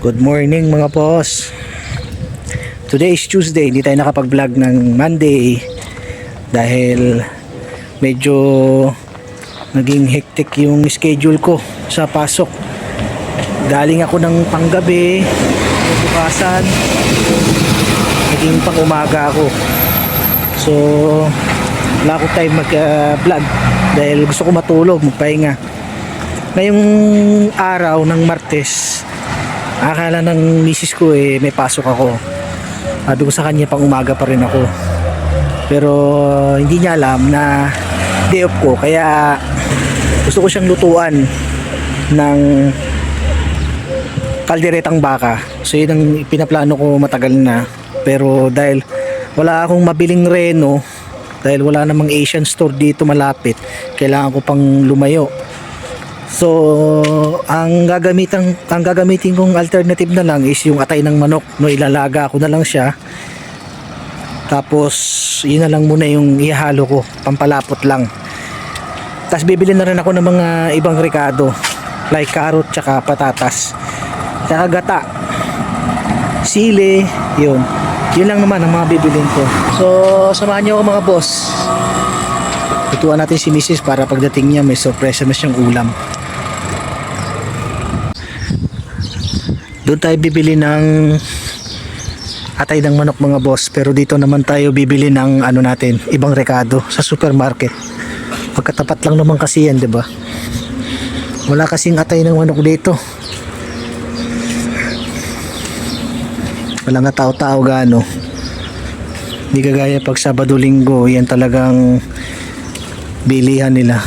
Good morning mga boss. Today is Tuesday, hindi tayo nakapag-vlog ng Monday dahil medyo naging hectic yung schedule ko sa pasok. Galing ako ng panggabi, bukasan, naging pang umaga ako. So wala akong time mag-vlog dahil gusto ko matulog, magpahinga. Ngayong araw ng Martes, akala ng misis ko may pasok ako. Sabi ko sa kanya pang umaga pa rin ako. Pero hindi niya alam na day off ko, kaya gusto ko siyang lutuan ng kalderetang baka. So yun ang pinaplano ko matagal na. Pero dahil wala akong mabiling reno, dahil wala namang Asian store dito malapit, kailangan ko pang lumayo. So ang gagamitin kong alternative na lang is yung atay ng manok, no, ilalaga ko na lang siya. Tapos yun na lang muna yung ihalo ko, pampalapot lang. Tapos bibili na rin ako ng mga ibang rekado like carrot tsaka patatas tsaka gata, sili, yun lang naman ang mga bibilin ko. So samahan niyo ako mga boss, tutuan natin si Mrs. para pagdating niya may sorpresa na siyang ulam. Doon tayo bibili ng atay ng manok mga boss, pero dito naman tayo bibili ng ano natin, ibang rekado sa supermarket. Pagkatapat lang naman kasi yan, 'di ba? Wala kasing atay ng manok dito. Wala nga tao-tao gaano. Hindi kagaya pag Sabado Linggo, yan talagang bilihan nila.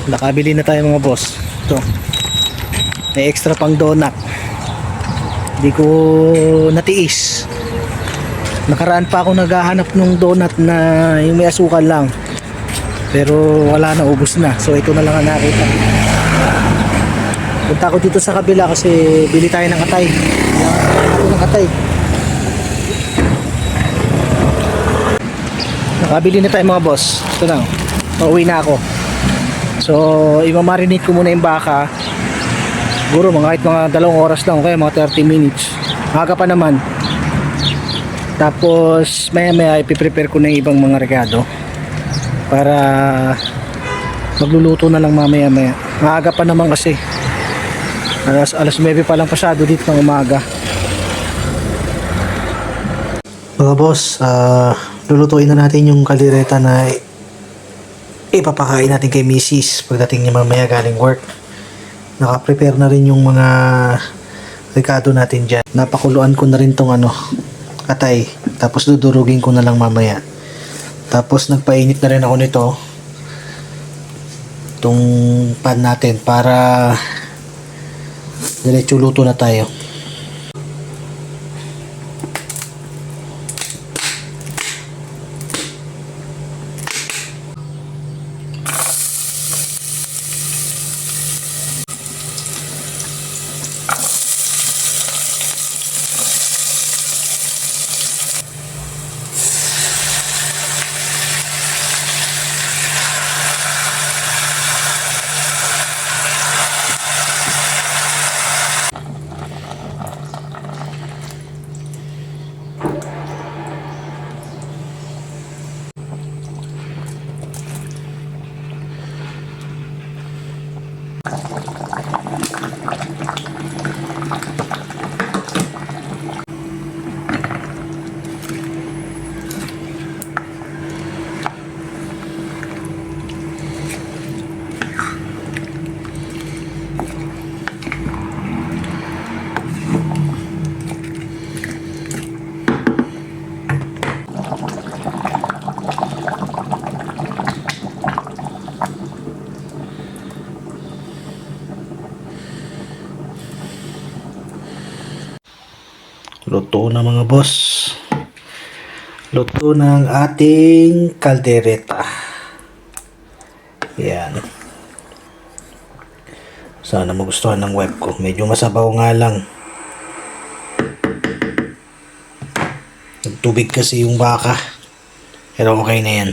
Nakabili na tayo mga boss. Ito, may extra pang donut. Hindi ko natiis. Nakaraan pa ako naghahanap ng donut na yung may asukal lang, pero wala na, ubos na. So ito na lang ang nakita. Punta ako dito sa kabila kasi bili tayo ng atay. Nakabili na tayo mga boss. Ito na, pauwi na ako. So i-marinate ko muna yung baka. Siguro kahit mga 2 oras lang, kaya mga 30 minutes. Maaga pa naman. Tapos maya ipiprepare ko na yung ibang mga rekado para magluluto na lang mamaya. Maaga pa naman kasi alas 9 pa lang pasado dito ng umaga. Mga boss, lulutuin na natin yung kaldereta na ipapakain natin kay Mrs. pagdating niya mamaya galing work. Naka-prepare na rin yung mga rekado natin dyan. Napakuluan ko na rin tong atay. Tapos dudurugin ko na lang mamaya. Tapos nagpainit na rin ako nito, itong pan natin, para diretso luto na tayo. Luto na mga boss. Luto ng ating kaldereta. Yan. Sana magustuhan ng wife ko. Medyo masabaw nga lang. Nagtubig kasi yung baka. Pero okay na yan.